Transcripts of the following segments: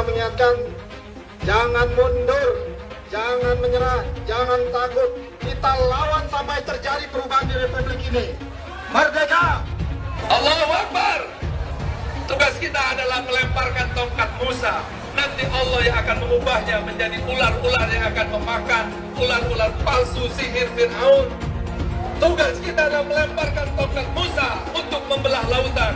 kita mengingatkan, jangan mundur, jangan menyerah, jangan takut. Kita lawan sampai terjadi perubahan di Republik ini. Merdeka! Allahu Akbar! Tugas kita adalah melemparkan tongkat Musa. Nanti Allah yang akan mengubahnya menjadi ular-ular yang akan memakan ular-ular palsu sihir Fir'aun. Tugas kita adalah melemparkan tongkat Musa untuk membelah lautan.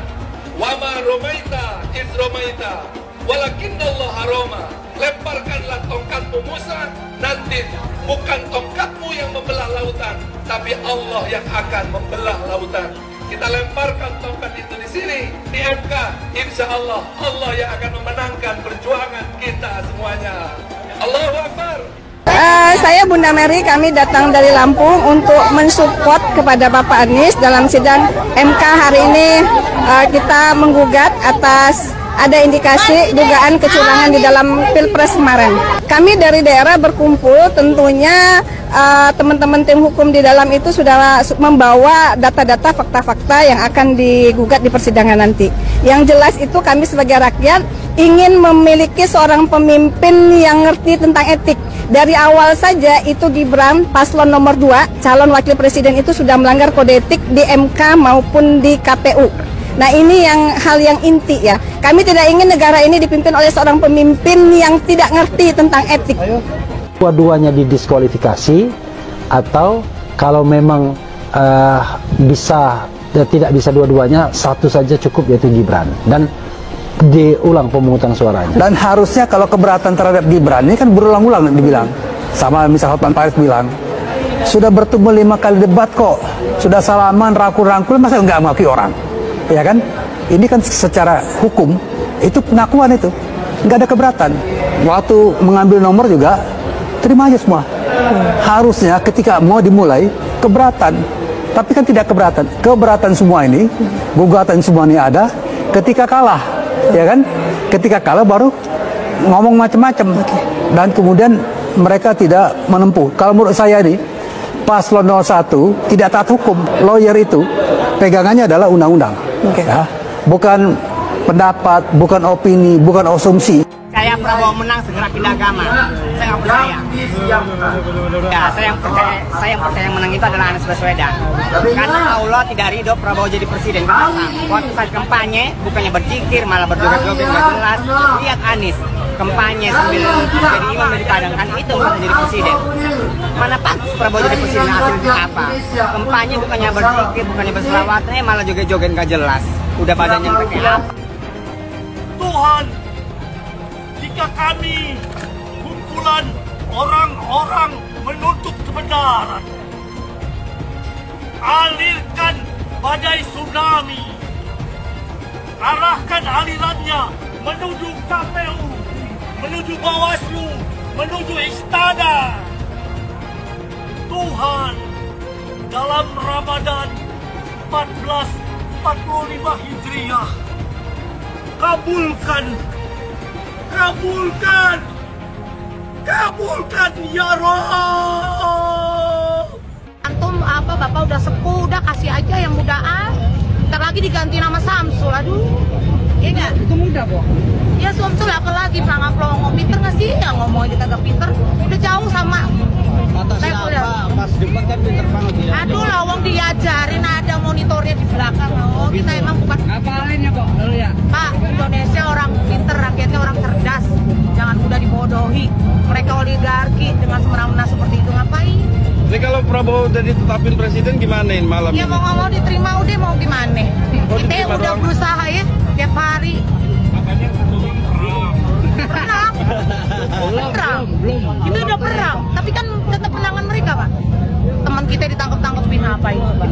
Wama romaita iz romaita walakinnallah roma. Lemparkanlah tongkatmu Musa, nanti bukan tongkatmu yang membelah lautan, tapi Allah yang akan membelah lautan. Kita lemparkan tongkat itu di sini, di MK. Insya Allah, Allah yang akan memenangkan perjuangan kita semuanya. Allahu Akbar. Saya Bunda Mary, kami datang dari Lampung untuk mensupport kepada Bapak Anies dalam sidang MK hari ini. Kita menggugat atas ada indikasi dugaan kecurangan di dalam Pilpres kemarin. Kami dari daerah berkumpul, tentunya teman-teman tim hukum di dalam itu sudah membawa data-data fakta-fakta yang akan digugat di persidangan nanti. Yang jelas itu kami sebagai rakyat ingin memiliki seorang pemimpin yang ngerti tentang etik. Dari awal saja itu Gibran paslon nomor 2, calon wakil presiden itu sudah melanggar kode etik di MK maupun di KPU. Nah ini hal yang inti ya. Kami tidak ingin negara ini dipimpin oleh seorang pemimpin yang tidak ngerti tentang etik. Dua-duanya didiskualifikasi, atau kalau memang tidak bisa dua-duanya, satu saja cukup, yaitu Gibran, dan diulang pemungutan suaranya. Dan harusnya kalau keberatan terhadap Gibran ini kan berulang-ulang dibilang, sama misal Hotman Paris bilang sudah bertemu 5 kali debat kok, sudah salaman rangkul-rangkul, masa nggak mengakui orang, ya kan? Ini kan secara hukum itu pengakuan, itu nggak ada keberatan. Waktu mengambil nomor juga terima aja semua. Harusnya ketika mau dimulai keberatan, tapi kan tidak keberatan. Keberatan semua ini, gugatan semua ini ada ketika kalah, ya kan? Ketika kalah baru ngomong macam-macam, dan kemudian mereka tidak menempuh. Kalau menurut saya ini paslon 01 tidak taat hukum. Lawyer itu pegangannya adalah undang-undang, ya, bukan pendapat, bukan opini, bukan asumsi. Saya Prabowo menang segera pindah agama. Saya nggak percaya. Ya, saya yang percaya yang menang itu adalah Anies Baswedan. Karena Allah tidak ridho Prabowo jadi presiden. Waktu saat kampanye bukannya berzikir malah berjoget-joget nggak jelas. Lihat Anies kampanye sambil jadi imam dari Padang, kan itu bukan jadi presiden. Mana pantas Prabowo jadi presiden, hasilnya apa? Kampanye bukannya berzikir, bukannya berselawat, malah joget-joget nggak jelas. Udah badannya kayak apa? Tuhan, jika kami kumpulan orang-orang menuntut kebenaran, alirkan badai tsunami, arahkan alirannya menuju KPU, menuju Bawaslu, menuju Istana. Tuhan, dalam Ramadan 1445 Hijriah, kabulkan ya Rabb. Antum Bapak udah sepuh, udah kasih aja yang muda ntar lagi diganti nama Samsul, aduh. Iya nggak? Itu muda kok. Ya Samsul apalagi pelongo pinter nggak sih? Yang ngomongnya kagak pinter, udah jauh sama. Kata siapa? Pas debat kan pinter banget ya. Aduh lawang diajarin, ada monitornya di belakang. Oh kita emang bukan. Apalin ya kok, lalu ya. Pak, Indonesia orang pinter, rakyatnya orang cerdas. Jangan mudah dibodohi. Mereka oligarki dengan semena-mena seperti itu, ngapain? Jadi kalau Prabowo udah ditetapin presiden gimana malam ya, ini? Ya mau diterima udah, mau gimana? Kita udah doang berusaha ya, tiap hari. Perang. Itu udah perang, tapi kan tetap menangan mereka, Pak. Teman kita ditangkap-tangkapin apa itu, Pak?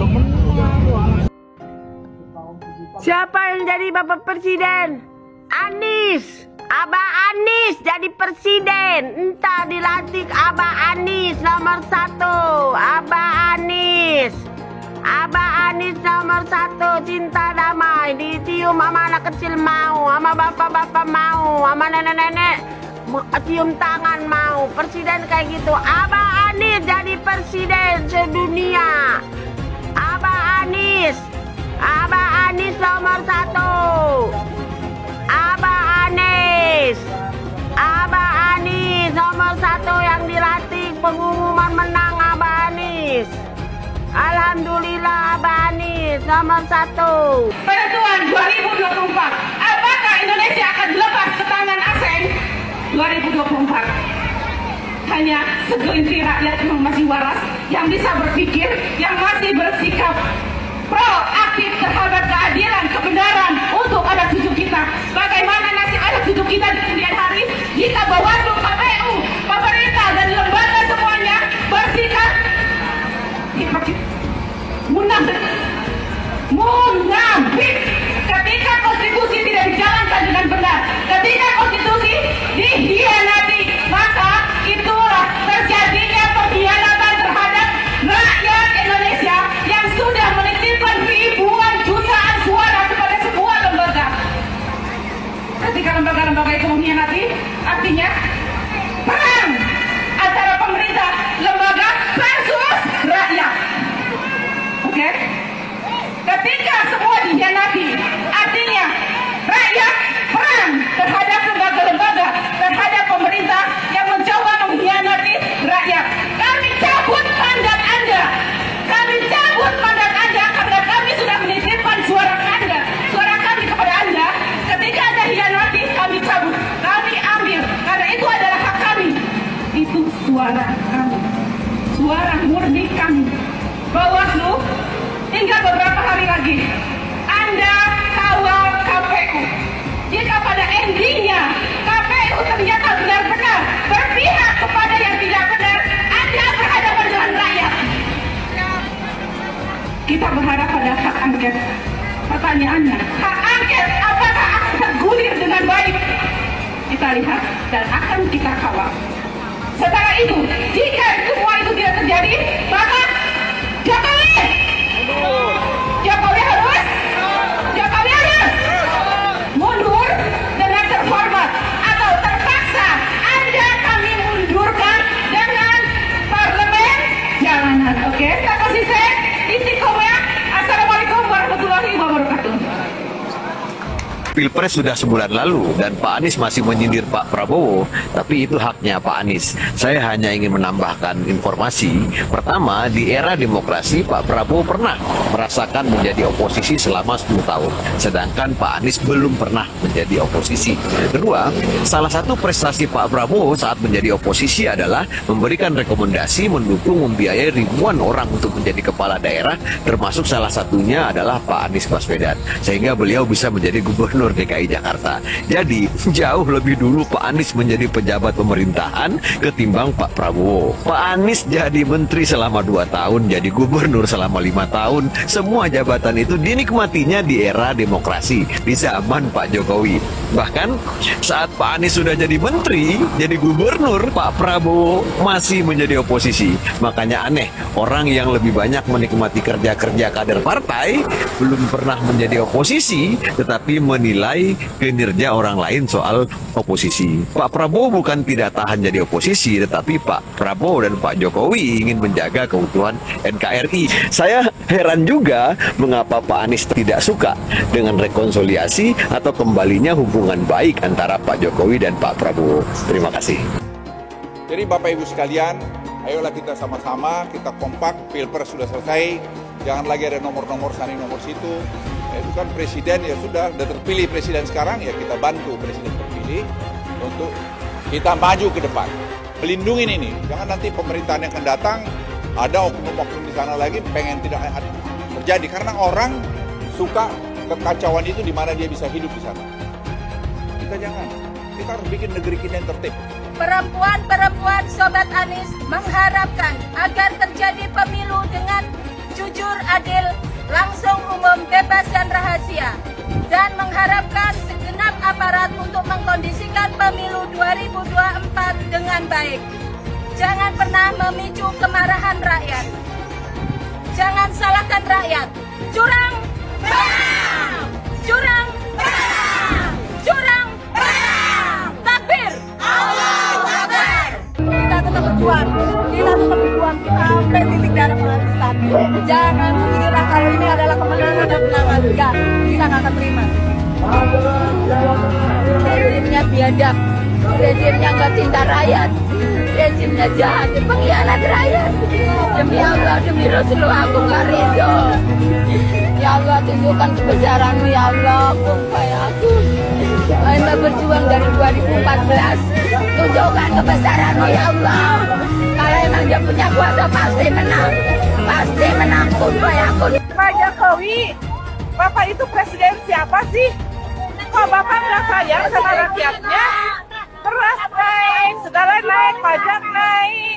Siapa yang jadi Bapak Presiden? Anies. Abah Anies jadi presiden. Entah dilantik Abah Anies nomor 1. Abah Anies. Abah Anies nomor 1. Cinta damai. Dicium sama anak kecil mau, sama bapak-bapak mau, sama nenek-nenek cium tangan mau. Presiden kayak gitu. Abah Anies jadi presiden sedunia. Abah Anies. Abah Anies nomor 1. Abah Anies. Anies nomor 1. Penentuan 2024, apakah Indonesia akan lepas ke tangan asing? 2024 hanya segelintir rakyat yang masih waras, yang bisa berpikir, yang masih bersikap proaktif terhadap keadilan, kebenaran untuk anak cucu kita. Bagaimana nasib anak cucu kita di kemudian hari jika Bawaslu, KPU, pemerintah dan lembaga semuanya bersikap munafik ketika konstitusi tidak dijalankan dengan benar, ketika konstitusi dihianati, maka itulah terjadinya pengkhianatan terhadap rakyat Indonesia yang sudah menitipkan ribuan jutaan suara kepada sebuah lembaga. Ketika lembaga-lembaga itu mengkhianati, artinya perang antara pemerintah, lembaga versus rakyat. Oke? Ketika semua dihianati, artinya rakyat perang terhadap lembaga-lembaga, terhadap pemerintah yang mencoba mengkhianati rakyat. Kami cabut mandat Anda. Kami cabut mandat Anda karena kami sudah menitipkan suara Anda, suara kami kepada Anda. Ketika Anda hianati, kami cabut, kami ambil, karena itu adalah hak kami. Itu suara kami, suara murni kami. Bawaslu, tinggal beberapa hari lagi Anda kawal KPU. Jika pada endingnya KPU ternyata benar-benar berpihak kepada yang tidak benar, Anda berhadapan dengan rakyat. Kita berharap pada hak angket. Pertanyaannya, hak angket apakah akan tergulir dengan baik? Kita lihat dan akan kita kawal. Setelah itu, jika semua itu tidak terjadi, maka Jokowi harus mundur dengan terhormat atau terpaksa Anda kami mundurkan dengan parlemen jalanan. Oke, tak konsisten, istiqomah. Assalamualaikum warahmatullahi wabarakatuh. Pilpres sudah sebulan lalu dan Pak Anies masih menyindir Pak Prabowo, tapi itu haknya Pak Anies. Saya hanya ingin menambahkan informasi. Pertama, di era demokrasi Pak Prabowo pernah merasakan menjadi oposisi selama 10 tahun, sedangkan Pak Anies belum pernah menjadi oposisi. Kedua, salah satu prestasi Pak Prabowo saat menjadi oposisi adalah memberikan rekomendasi, mendukung, membiayai ribuan orang untuk menjadi kepala daerah, termasuk salah satunya adalah Pak Anies Baswedan, sehingga beliau bisa menjadi gubernur DKI Jakarta. Jadi jauh lebih dulu Pak Anies menjadi pejabat pemerintahan ketimbang Pak Prabowo. Pak Anies jadi menteri selama 2 tahun, jadi gubernur selama 5 tahun. Semua jabatan itu dinikmatinya di era demokrasi, di zaman Pak Jokowi. Bahkan saat Pak Anies sudah jadi menteri, jadi gubernur, Pak Prabowo masih menjadi oposisi. Makanya aneh, orang yang lebih banyak menikmati kerja-kerja kader partai belum pernah menjadi oposisi, tetapi menilai kinerja orang lain soal oposisi. Pak Prabowo bukan tidak tahan jadi oposisi, tetapi Pak Prabowo dan Pak Jokowi ingin menjaga keutuhan NKRI. Saya heran juga mengapa Pak Anies tidak suka dengan rekonsiliasi atau kembalinya hubungan baik antara Pak Jokowi dan Pak Prabowo. Terima kasih. Jadi Bapak Ibu sekalian, ayolah kita sama-sama, kita kompak, Pilpres sudah selesai, jangan lagi ada nomor-nomor sana, nomor situ. Itu kan presiden ya sudah terpilih presiden sekarang, ya kita bantu presiden terpilih untuk kita maju ke depan. Melindungi ini, jangan nanti pemerintahan yang akan datang ada oknum-oknum di sana lagi pengen tidak terjadi, karena orang suka kekacauan itu di mana dia bisa hidup di sana. Kita jangan, kita harus bikin negeri kita yang tertib. Perempuan-perempuan Sobat Anies mengharapkan agar terjadi pemilu dengan jujur, adil, langsung, umum, bebas dan rahasia, dan mengharapkan segenap aparat untuk mengkondisikan pemilu 2024 dengan baik. Jangan pernah memicu kemarahan rakyat. Jangan salahkan rakyat. Curang, bang! Curang, bang! Curang, bang! Takbir! Allahu Akbar! Kita tetap berjuang. Kita tetap berjuang sampai titik darah penghabisan. Jangan mengira kalau ini adalah kemenangan dan kemenangan. Enggak, kita nggak akan terima. Rezimnya biadab, rezimnya nggak cinta rakyat. rezimnya jahat, pengkhianat rakyat. Demi Allah, demi Rasulullah, aku nggak ridho. Ya Allah, tunjukkan kebesaran-Mu, ya Allah, supaya aku Anda berjuang dari 2014. Tunjukkan kebesaran-Mu, ya Allah. Kalau emang dia punya kuasa, pasti menang. Pasti menang, supaya aku. Pak Jokowi, Bapak itu presiden siapa sih? Kok Bapak nggak sayang sama rakyatnya? Beras naik, segala naik, pajak naik.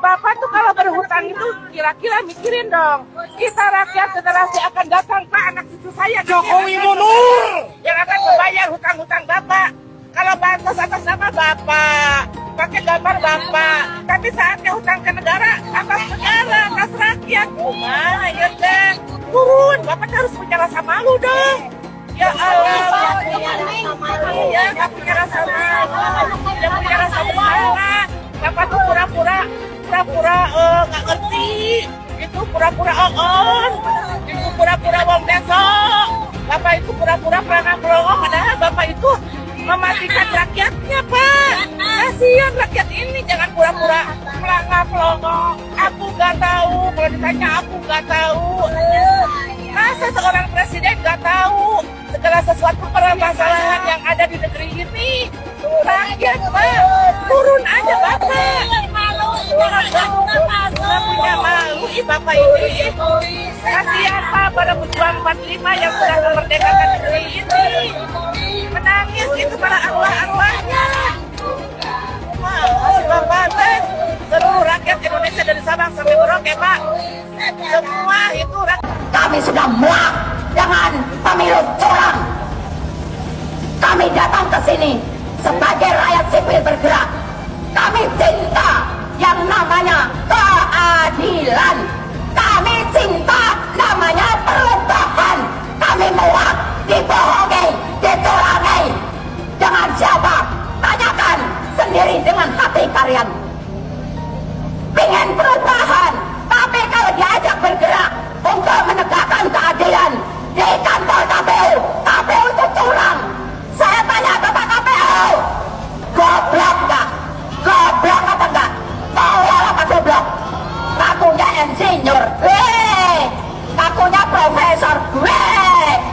Bapak tuh kalau berhutang itu kira-kira mikirin dong. Kita rakyat generasi akan datang, Pak, anak cucu saya. Jokowi mundur! Yang akan membayar hutang-hutang Bapak. Kalau bansos atas nama Bapak, pakai gambar Bapak. Tapi saatnya hutang ke negara, atas negara, atas rakyat. Nah, ya deh. Turun, Bapak harus punya rasa malu dong. Ya Allah, ya nggak punya rasa malu, tidak punya rasa bersalah. Bapak tuh pura-pura nggak ngerti, itu pura-pura on, itu pura-pura wong besok. Bapak itu pura-pura pelangak pelongok, padahal Bapak itu mematikan rakyatnya, Pak. Kasihan rakyat ini, jangan pura-pura pelangak pelongok. Aku nggak tahu, kalau ditanya aku nggak tahu. Masa seorang presiden nggak tahu segala sesuatu permasalahan yang ada di negeri ini? Rakyat, Pak, turun aja Bapak. Nggak punya malu, Bapak ini. Kasihan, Pak, pada pejuang 45 yang sudah memerdekakan negeri ini. Menangis itu para arwah-arwahnya. Masih Bapak, seluruh rakyat Indonesia dari Sabang sampai Merauke, Pak. Semua itu rakyat. Kami sudah muak dengan pemilu curang. Kami datang ke sini sebagai rakyat sipil bergerak. Kami cinta yang namanya keadilan. Kami cinta namanya perubahan. Kami muak dibohongi, dicurangi. Dengan siapa? Tanyakan sendiri dengan hati kalian. Pengen perubahan, tapi kalau diajak bergerak untuk menegakkan keadilan di kantor KPU, KPU itu curang. Saya tanya Bapak KPU, goblok nggak? Goblok apa enggak? Tolol apa goblok? Ngakunya insinyur, ngakunya profesor,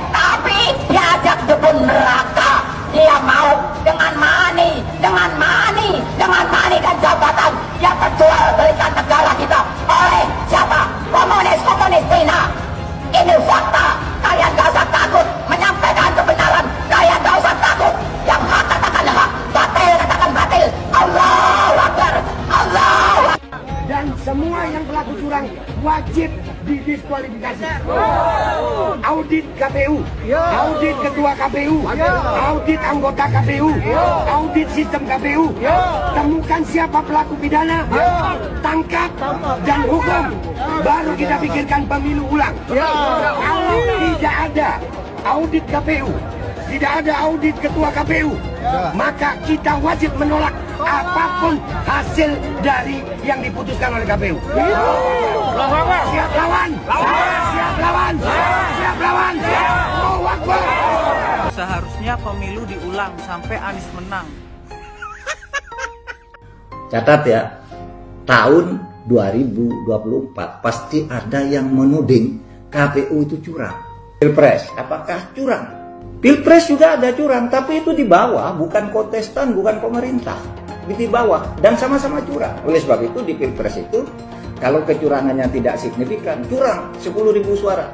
tapi diajak jebun neraka. Dia mau dengan money dan jabatan yang terjual belikan negara kita oleh siapa? Komunis Cina. Ini fakta. Kalian gak usah takut menyampaikan kebenaran. Kalian gak usah takut. Yang hak katakan hak, batil katakan batil. Allahu Akbar, Allahu Akbar. Dan semua yang pelaku curang wajib didiskualifikasi. Audit KPU, audit ketua KPU, audit anggota KPU, audit sistem KPU. Temukan siapa pelaku pidana, tangkap dan hukum. Baru kita pikirkan pemilu ulang. Kalau tidak ada audit KPU, tidak ada audit ketua KPU, maka kita wajib menolak apapun hasil dari yang diputuskan oleh KPU. Siap lawan, siap lawan, siap lawan, Allahu Akbar. Seharusnya pemilu diulang sampai Anies menang. Catat ya, tahun 2024 pasti ada yang menuding KPU itu curang. Pilpres, apakah curang? Pilpres juga ada curang, tapi itu di bawah, bukan kontestan, bukan pemerintah. Di bawah, dan sama-sama curang. Oleh sebab itu di Pilpres itu, kalau kecurangannya tidak signifikan, curang 10.000 suara.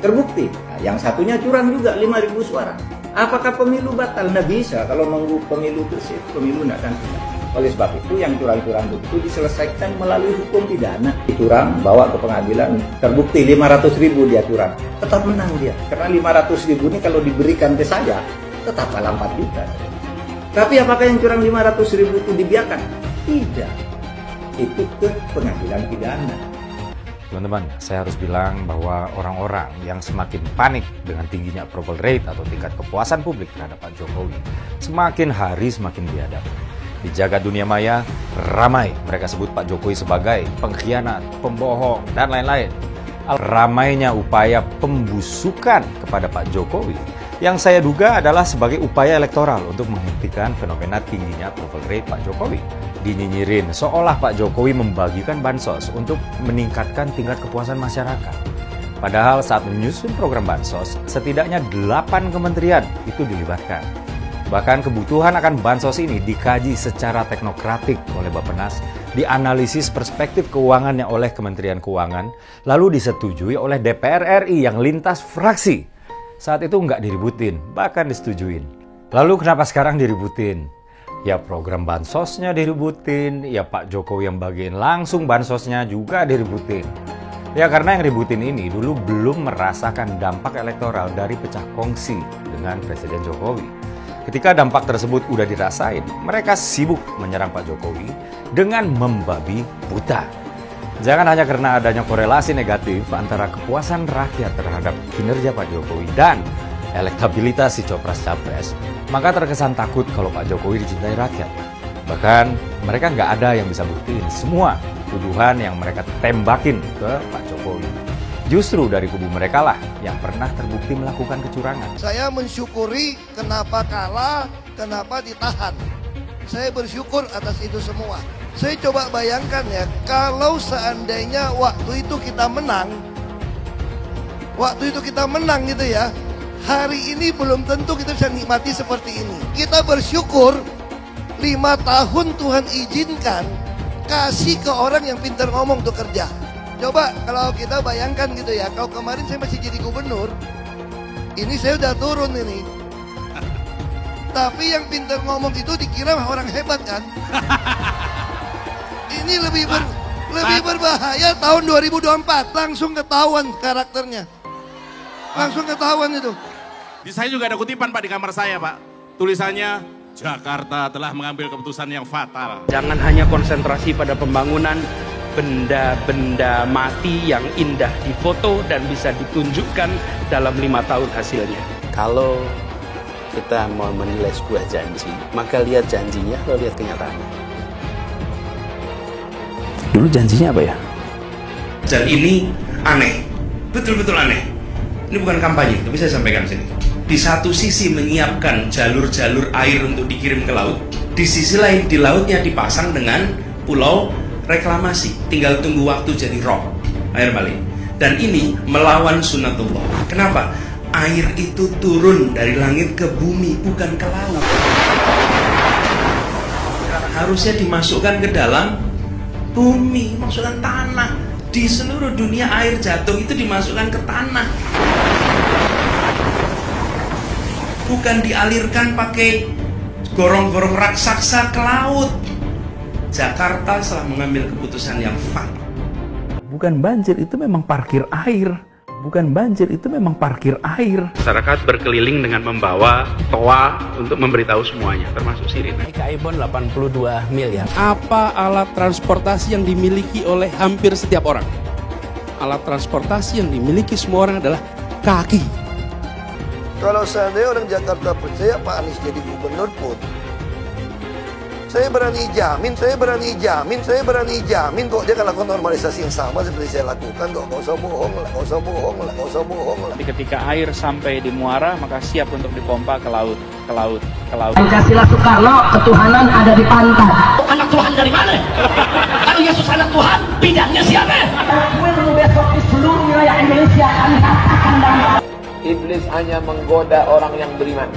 Terbukti, nah, yang satunya curang juga 5.000 suara. Apakah pemilu batal? Nggak bisa, kalau nunggu pemilu bersih, pemilu nggak akan bisa. Oleh sebab itu yang curang-curang itu diselesaikan melalui hukum pidana. Curang, bawa ke pengadilan, terbukti 500.000 dia curang, tetap menang dia. Karena 500.000 ini kalau diberikan ke saya, tetap kalah 4 juta. Tapi apakah yang curang 500.000 itu dibiarkan? Tidak. Itu ke pengadilan pidana. Teman-teman, saya harus bilang bahwa orang-orang yang semakin panik dengan tingginya approval rate atau tingkat kepuasan publik terhadap Pak Jokowi, semakin hari semakin biadab. Di jagat dunia maya, ramai mereka sebut Pak Jokowi sebagai pengkhianat, pembohong, dan lain-lain. Ramainya upaya pembusukan kepada Pak Jokowi Yang saya duga adalah sebagai upaya elektoral untuk menghentikan fenomena tingginya approval rate Pak Jokowi. Dinyinyirin seolah Pak Jokowi membagikan bansos untuk meningkatkan tingkat kepuasan masyarakat. Padahal saat menyusun program bansos, setidaknya 8 kementerian itu dilibatkan. Bahkan kebutuhan akan bansos ini dikaji secara teknokratik oleh Bappenas, dianalisis perspektif keuangannya oleh Kementerian Keuangan, lalu disetujui oleh DPR RI yang lintas fraksi. Saat itu nggak diributin, bahkan disetujuin. Lalu kenapa sekarang diributin? Ya program bansosnya diributin, ya Pak Jokowi yang bagiin langsung bansosnya juga diributin. Ya karena yang ributin ini dulu belum merasakan dampak elektoral dari pecah kongsi dengan Presiden Jokowi. Ketika dampak tersebut udah dirasain, mereka sibuk menyerang Pak Jokowi dengan membabi buta. Jangan hanya karena adanya korelasi negatif antara kepuasan rakyat terhadap kinerja Pak Jokowi dan elektabilitas si Copras-Capres, maka terkesan takut kalau Pak Jokowi dicintai rakyat. Bahkan mereka nggak ada yang bisa buktiin semua tuduhan yang mereka tembakin ke Pak Jokowi. Justru dari kubu mereka lah yang pernah terbukti melakukan kecurangan. Saya mensyukuri kenapa kalah, kenapa ditahan. Saya bersyukur atas itu semua. Saya coba bayangkan ya, kalau seandainya waktu itu kita menang gitu ya, hari ini belum tentu kita bisa nikmati seperti ini. Kita bersyukur 5 tahun Tuhan izinkan kasih ke orang yang pintar ngomong untuk kerja. Coba kalau kita bayangkan gitu ya, kalau kemarin saya masih jadi gubernur, ini saya udah turun ini. Tapi yang pintar ngomong itu dikira orang hebat kan? Ini lebih berbahaya tahun 2024, langsung ketahuan karakternya. Langsung ketahuan itu. Di saya juga ada kutipan Pak di kamar saya Pak. Tulisannya, Jakarta telah mengambil keputusan yang fatal. Jangan hanya konsentrasi pada pembangunan benda-benda mati yang indah difoto dan bisa ditunjukkan dalam 5 tahun hasilnya. Kalau kita mau menilai sebuah janji, maka lihat janjinya, lalu lihat kenyataannya. Dulu janjinya apa ya? Dan ini aneh, betul-betul aneh. Ini bukan kampanye, tapi saya sampaikan sini. Di satu sisi menyiapkan jalur-jalur air untuk dikirim ke laut, di sisi lain di lautnya dipasang dengan pulau reklamasi, tinggal tunggu waktu jadi rob, air balik. Dan ini melawan sunatullah. Kenapa? Air itu turun dari langit ke bumi, bukan ke laut. Harusnya dimasukkan ke dalam bumi, masukkan tanah. Di seluruh dunia air jatuh itu dimasukkan ke tanah, bukan dialirkan pakai gorong-gorong raksasa ke laut. Jakarta telah mengambil keputusan yang fatal. Bukan banjir, itu memang parkir air. Bukan banjir, itu memang parkir air. Masyarakat berkeliling dengan membawa toa untuk memberitahu semuanya, termasuk sirine. Ibon 82 miliar. Apa alat transportasi yang dimiliki oleh hampir setiap orang? Alat transportasi yang dimiliki semua orang adalah kaki. Kalau seandainya orang Jakarta percaya Pak Anies jadi gubernur pun, saya berani jamin kok dia akan lakukan normalisasi yang sama seperti saya lakukan kok. Gak usah bohong lah. Ketika air sampai di muara, maka siap untuk dipompa ke laut. Pancasila Soekarno, ketuhanan ada di pantai. Anak Tuhan dari mana? Kalau Yesus anak Tuhan, bidangnya siapa? Besok di seluruh wilayah Indonesia kami katakan dan Iblis hanya menggoda orang yang beriman.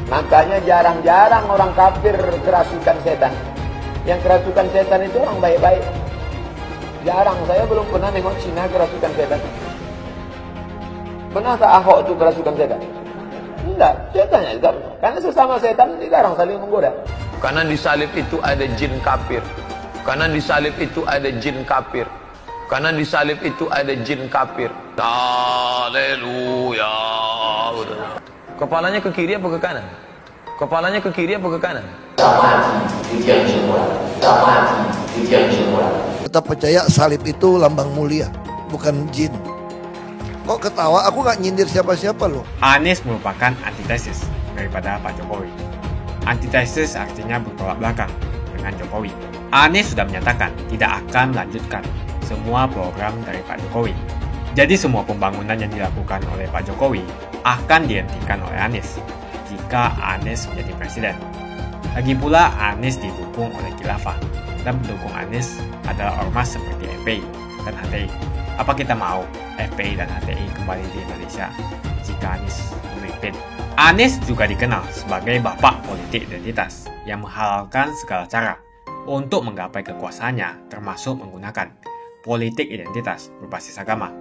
Makanya jarang-jarang orang kafir kerasukan setan. Yang kerasukan setan itu orang baik-baik. Jarang, saya belum pernah nengok Cina kerasukan setan. Pernah tak Ahok itu kerasukan setan? Enggak, setannya juga pernah. Karena sesama setan dilarang saling menggoda. Karena di salib itu ada jin kafir. Karena di salib itu ada jin kafir. Karena di salib itu ada jin kafir. Haleluya. Kepalanya ke kiri apa ke kanan? Kepalanya ke kiri apa ke kanan? Tetap percaya salib itu lambang mulia, bukan jin. Kok ketawa? Aku gak nyindir siapa-siapa loh. Anies merupakan antitesis daripada Pak Jokowi. Antitesis artinya bertolak belakang dengan Jokowi. Anies sudah menyatakan tidak akan melanjutkan semua program dari Pak Jokowi. Jadi semua pembangunan yang dilakukan oleh Pak Jokowi akan dihentikan oleh Anies jika Anies menjadi presiden. Lagi pula Anies didukung oleh khilafah dan pendukung Anies adalah ormas seperti FPI dan HTI. Apa kita mau FPI dan HTI kembali di Indonesia jika Anies memimpin? Anies juga dikenal sebagai bapak politik identitas yang menghalalkan segala cara untuk menggapai kekuasaannya, termasuk menggunakan politik identitas berbasis agama.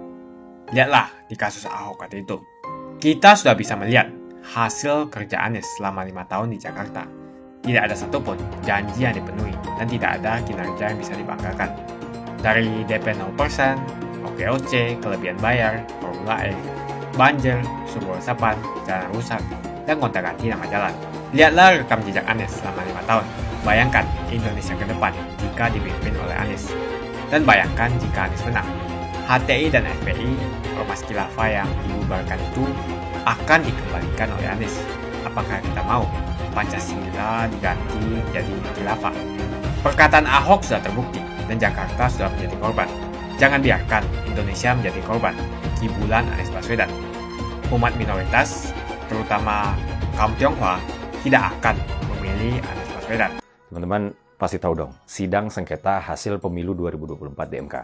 Lihatlah di kasus Ahok waktu itu. Kita sudah bisa melihat hasil kerja Anies selama 5 tahun di Jakarta. Tidak ada satupun janji yang dipenuhi dan tidak ada kinerja yang bisa dibanggakan. Dari DP 0%, OKOC, kelebihan bayar, Formula E, banjir, sumber resapan, jalan rusak, dan gonta-ganti nama jalan. Lihatlah rekam jejak Anies selama 5 tahun. Bayangkan Indonesia ke depan jika dipimpin oleh Anies. Dan bayangkan jika Anies menang. HTI dan FPI, ormas khilafah yang dibubarkan itu akan dikembalikan oleh Anies. Apakah kita mau Pancasila diganti jadi khilafah? Perkataan Ahok sudah terbukti dan Jakarta sudah menjadi korban. Jangan biarkan Indonesia menjadi korban kibulan Anies Baswedan. Umat minoritas, terutama kaum Tionghoa, tidak akan memilih Anies Baswedan. Teman-teman pasti tahu dong, sidang sengketa hasil pemilu 2024 di MK.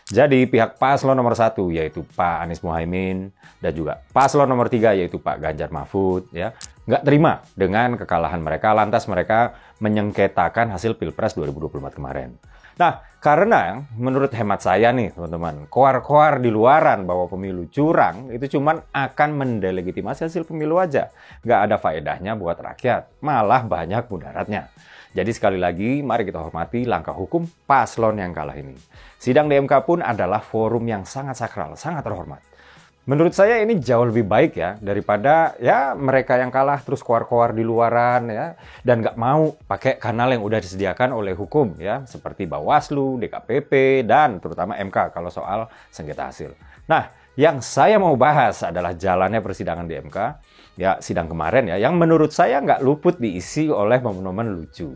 Jadi pihak paslon nomor 1 yaitu Pak Anies Muhaimin dan juga paslon nomor 3 yaitu Pak Ganjar Mahfud ya nggak terima dengan kekalahan mereka, lantas mereka menyengketakan hasil Pilpres 2024 kemarin. Nah, karena menurut hemat saya nih teman-teman, koar-koar di luaran bahwa pemilu curang itu cuman akan mendelegitimasi hasil pemilu aja. Nggak ada faedahnya buat rakyat, malah banyak mudaratnya. Jadi sekali lagi, mari kita hormati langkah hukum paslon yang kalah ini. Sidang di MK pun adalah forum yang sangat sakral, sangat terhormat. Menurut saya ini jauh lebih baik ya, daripada ya mereka yang kalah terus koar-koar di luaran ya, dan nggak mau pakai kanal yang udah disediakan oleh hukum ya, seperti Bawaslu, DKPP, dan terutama MK kalau soal sengketa hasil. Nah, yang saya mau bahas adalah jalannya persidangan di MK, ya sidang kemarin ya, yang menurut saya nggak luput diisi oleh momen-momen lucu.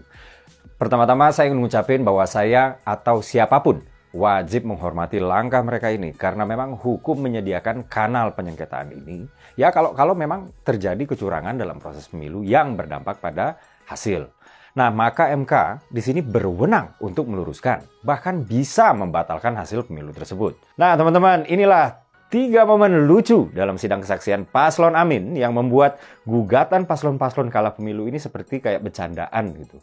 Pertama-tama saya ingin mengucapkan bahwa saya atau siapapun wajib menghormati langkah mereka ini karena memang hukum menyediakan kanal penyengketaan ini. Ya kalau memang terjadi kecurangan dalam proses pemilu yang berdampak pada hasil. Nah, maka MK di sini berwenang untuk meluruskan, bahkan bisa membatalkan hasil pemilu tersebut. Nah, teman-teman, inilah 3 momen lucu dalam sidang kesaksian Paslon Amin yang membuat gugatan paslon-paslon kalah pemilu ini seperti kayak bercandaan gitu.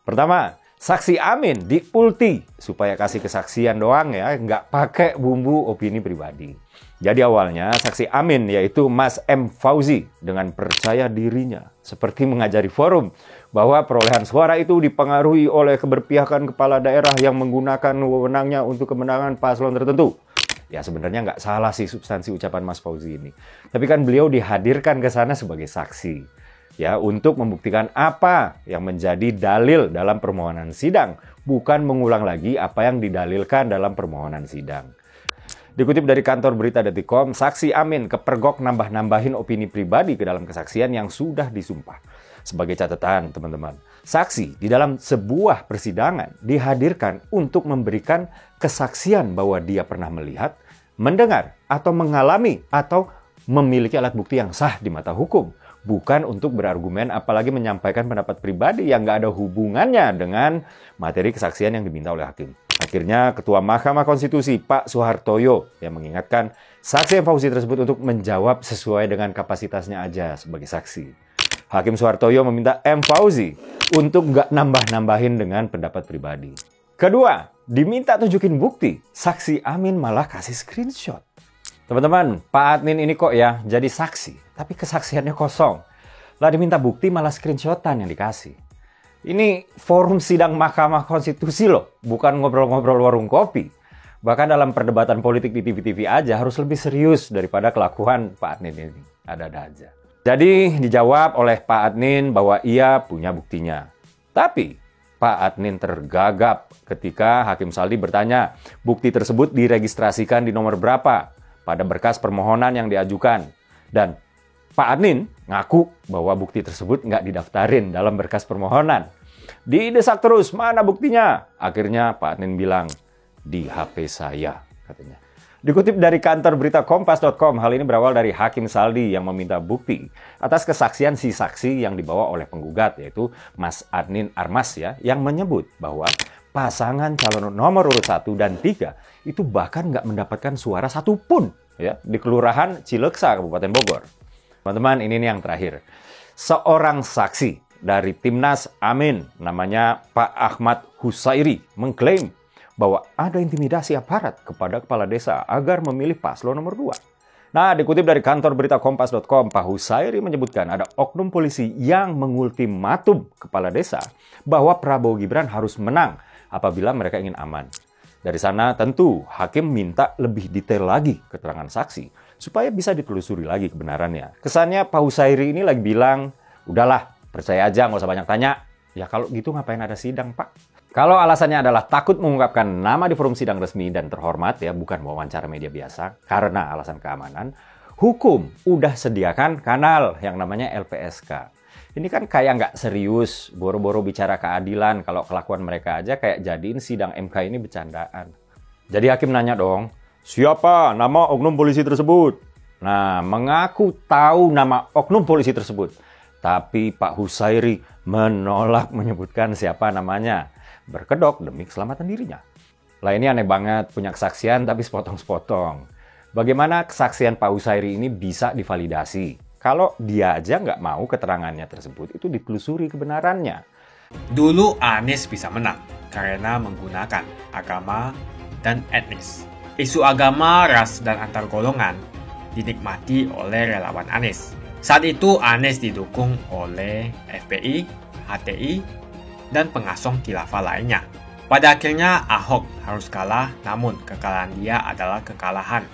Pertama, saksi Amin diulti supaya kasih kesaksian doang ya, nggak pakai bumbu opini pribadi. Jadi awalnya saksi Amin yaitu Mas M. Fauzi dengan percaya dirinya seperti mengajari forum bahwa perolehan suara itu dipengaruhi oleh keberpihakan kepala daerah yang menggunakan wewenangnya untuk kemenangan paslon tertentu. Ya sebenarnya nggak salah sih substansi ucapan Mas Fauzi ini. Tapi kan beliau dihadirkan ke sana sebagai saksi. Ya, untuk membuktikan apa yang menjadi dalil dalam permohonan sidang, bukan mengulang lagi apa yang didalilkan dalam permohonan sidang. Dikutip dari kantor berita.com, saksi Amin kepergok nambah-nambahin opini pribadi ke dalam kesaksian yang sudah disumpah. Sebagai catatan, teman-teman, saksi di dalam sebuah persidangan dihadirkan untuk memberikan kesaksian bahwa dia pernah melihat, mendengar, atau mengalami, atau memiliki alat bukti yang sah di mata hukum. Bukan untuk berargumen apalagi menyampaikan pendapat pribadi yang nggak ada hubungannya dengan materi kesaksian yang diminta oleh hakim. Akhirnya Ketua Mahkamah Konstitusi Pak Soehartoyo yang mengingatkan saksi M. Fauzi tersebut untuk menjawab sesuai dengan kapasitasnya aja sebagai saksi. Hakim Soehartoyo meminta M. Fauzi untuk nggak nambah-nambahin dengan pendapat pribadi. Kedua, diminta tunjukin bukti, saksi Amin malah kasih screenshot. Teman-teman, Pak Admin ini kok ya jadi saksi, tapi kesaksiannya kosong. Lah diminta bukti malah screenshotan yang dikasih. Ini forum sidang Mahkamah Konstitusi loh, bukan ngobrol-ngobrol warung kopi. Bahkan dalam perdebatan politik di TV-TV aja harus lebih serius daripada kelakuan Pak Admin ini. Ada-ada aja. Jadi dijawab oleh Pak Admin bahwa ia punya buktinya. Tapi Pak Admin tergagap ketika Hakim Saldi bertanya, bukti tersebut diregistrasikan di nomor berapa pada berkas permohonan yang diajukan. Dan Pak Admin ngaku bahwa bukti tersebut nggak didaftarin dalam berkas permohonan. Didesak terus, mana buktinya? Akhirnya Pak Admin bilang, di HP saya, katanya. Dikutip dari kantor berita Kompas.com, hal ini berawal dari Hakim Saldi yang meminta bukti atas kesaksian si saksi yang dibawa oleh penggugat, yaitu Mas Adnin Armas ya, yang menyebut bahwa pasangan calon nomor urut 1 dan 3 itu bahkan nggak mendapatkan suara satupun ya di Kelurahan Cileksa, Kabupaten Bogor. Teman-teman, ini nih yang terakhir. Seorang saksi dari Timnas Amin, namanya Pak Ahmad Husairi, mengklaim bahwa ada intimidasi aparat kepada kepala desa agar memilih paslon nomor 2. Nah, dikutip dari kantor berita Kompas.com, Pak Husairi menyebutkan ada oknum polisi yang mengultimatum kepala desa bahwa Prabowo Gibran harus menang apabila mereka ingin aman. Dari sana tentu hakim minta lebih detail lagi keterangan saksi supaya bisa ditelusuri lagi kebenarannya. Kesannya Pak Husairi ini lagi bilang, udahlah percaya aja nggak usah banyak tanya. Ya kalau gitu ngapain ada sidang, Pak? Kalau alasannya adalah takut mengungkapkan nama di forum sidang resmi dan terhormat ya, bukan wawancara media biasa, karena alasan keamanan, hukum udah sediakan kanal yang namanya LPSK. Ini kan kayak nggak serius, boro-boro bicara keadilan, kalau kelakuan mereka aja kayak jadiin sidang MK ini bercandaan. Jadi hakim nanya dong, siapa nama oknum polisi tersebut? Nah, mengaku tahu nama oknum polisi tersebut. Tapi Pak Husairi menolak menyebutkan siapa namanya. Berkedok demi keselamatan dirinya. Lah ini aneh banget, punya kesaksian tapi sepotong-sepotong. Bagaimana kesaksian Pak Husairi ini bisa divalidasi? Kalau dia aja nggak mau keterangannya tersebut itu ditelusuri kebenarannya. Dulu Anies bisa menang karena menggunakan agama dan etnis. Isu agama, ras, dan antar golongan dinikmati oleh relawan Anies. Saat itu Anies didukung oleh FPI, HTI, dan pengasong khilafah lainnya. Pada akhirnya Ahok harus kalah, namun kekalahan dia adalah kekalahan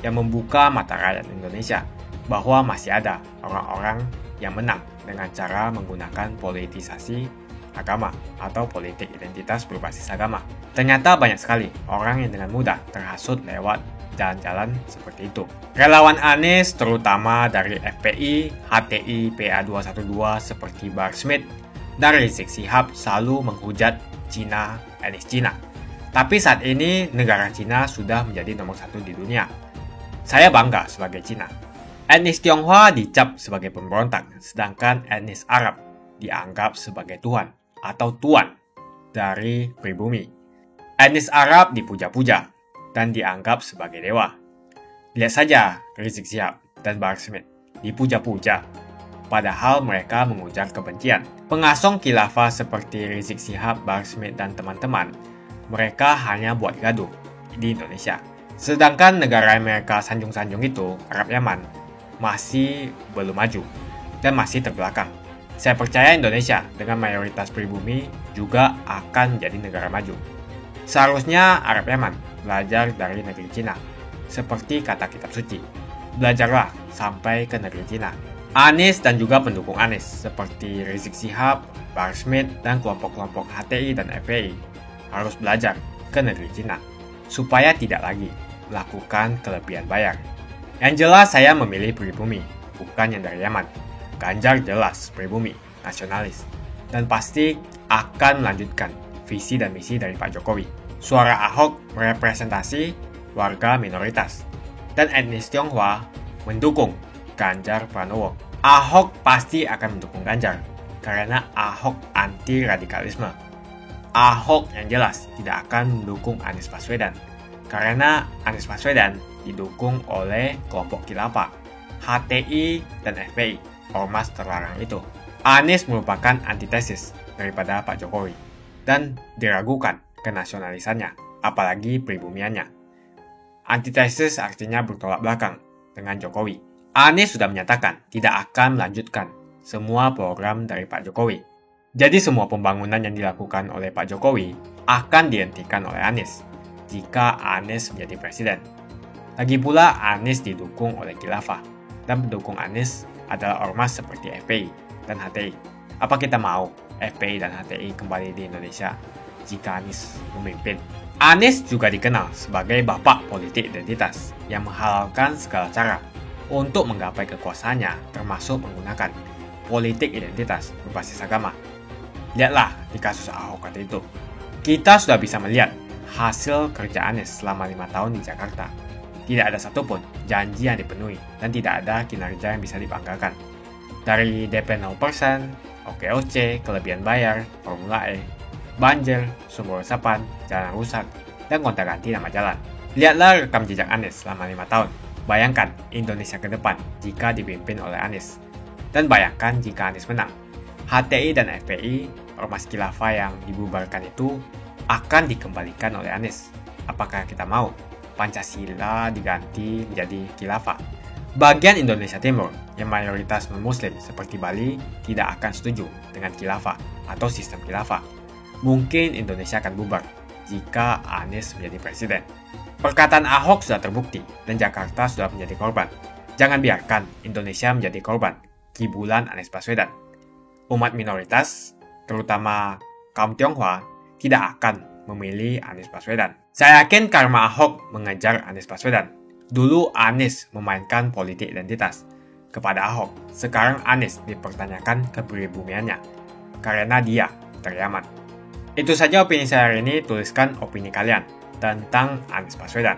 yang membuka mata rakyat Indonesia bahwa masih ada orang-orang yang menang dengan cara menggunakan politisasi agama atau politik identitas berbasis agama. Ternyata banyak sekali orang yang dengan mudah terhasut lewat jalan-jalan seperti itu. Relawan Anies terutama dari FPI, HTI, PA212 seperti Bar Smith dan Rizik Syihab selalu menghujat Cina, etnis Cina. Tapi saat ini negara Cina sudah menjadi nomor 1 di dunia. Saya bangga sebagai Cina. Etnis Tionghoa dicap sebagai pemberontak, sedangkan etnis Arab dianggap sebagai Tuhan atau Tuan dari pribumi. Etnis Arab dipuja-puja dan dianggap sebagai dewa. Lihat saja Rizik Syihab dan Bar Smith dipuja-puja, padahal mereka mengujar kebencian. Pengasong khilafah seperti Rizik Syihab, Bar Smith, dan teman-teman, mereka hanya buat gaduh di Indonesia. Sedangkan negara yang mereka sanjung-sanjung itu, Arab Yaman, masih belum maju dan masih terbelakang. Saya percaya Indonesia dengan mayoritas pribumi juga akan menjadi negara maju. Seharusnya Arab Yaman belajar dari negeri Cina, seperti kata kitab suci. Belajarlah sampai ke negeri Cina. Anies dan juga pendukung Anies seperti Rizik Syihab, Bar Smith, dan kelompok-kelompok HTI dan FPI harus belajar ke negeri Cina supaya tidak lagi melakukan kelebihan bayar. Yang jelas saya memilih pribumi, bukan yang dari Yaman. Ganjar jelas pribumi, nasionalis, dan pasti akan melanjutkan visi dan misi dari Pak Jokowi. Suara Ahok merepresentasi warga minoritas, dan etnis Tionghoa mendukung Ganjar Pranowo. Ahok pasti akan mendukung Ganjar karena Ahok anti radikalisme. Ahok yang jelas tidak akan mendukung Anies Baswedan karena Anies Baswedan didukung oleh kelompok khilafah, HTI, dan FPI, ormas terlarang itu. Anies merupakan antitesis daripada Pak Jokowi dan diragukan kenasionalisannya, apalagi pribumiannya. Antitesis artinya bertolak belakang dengan Jokowi. Anies sudah menyatakan tidak akan melanjutkan semua program dari Pak Jokowi. Jadi semua pembangunan yang dilakukan oleh Pak Jokowi akan dihentikan oleh Anies jika Anies menjadi presiden. Lagi pula Anies didukung oleh khilafah dan pendukung Anies adalah ormas seperti FPI dan HTI. Apa kita mau FPI dan HTI kembali di Indonesia jika Anies memimpin? Anies juga dikenal sebagai bapak politik identitas yang menghalalkan segala cara untuk menggapai kekuasaannya, termasuk menggunakan politik identitas berbasis agama. Lihatlah di kasus Ahok kali itu. Kita sudah bisa melihat hasil kerja Anies selama 5 tahun di Jakarta. Tidak ada satupun janji yang dipenuhi dan tidak ada kinerja yang bisa dibanggakan. Dari DP 0%, OKOC, kelebihan bayar, Formula E, banjir, sumber resapan, jalan rusak, dan gonta-ganti nama jalan. Lihatlah rekam jejak Anies selama 5 tahun. Bayangkan Indonesia ke depan jika dipimpin oleh Anies. Dan bayangkan jika Anies menang. HTI dan FPI, ormas khilafah yang dibubarkan itu, akan dikembalikan oleh Anies. Apakah kita mau Pancasila diganti menjadi khilafah? Bagian Indonesia Timur yang mayoritas non-muslim seperti Bali tidak akan setuju dengan khilafah atau sistem khilafah. Mungkin Indonesia akan bubar jika Anies menjadi presiden. Perkataan Ahok sudah terbukti dan Jakarta sudah menjadi korban. Jangan biarkan Indonesia menjadi korban kibulan Anies Baswedan. Umat minoritas, terutama kaum Tionghoa, tidak akan memilih Anies Baswedan. Saya yakin karma Ahok mengejar Anies Baswedan. Dulu Anies memainkan politik identitas kepada Ahok. Sekarang Anies dipertanyakan kepribumiannya karena dia teriaman. Itu saja opini saya hari ini. Tuliskan opini kalian tentang Anies Baswedan.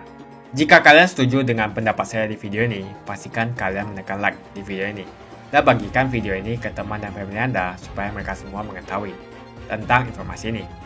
Jika kalian setuju dengan pendapat saya di video ini, pastikan kalian menekan like di video ini. Dan bagikan video ini ke teman dan family Anda supaya mereka semua mengetahui tentang informasi ini.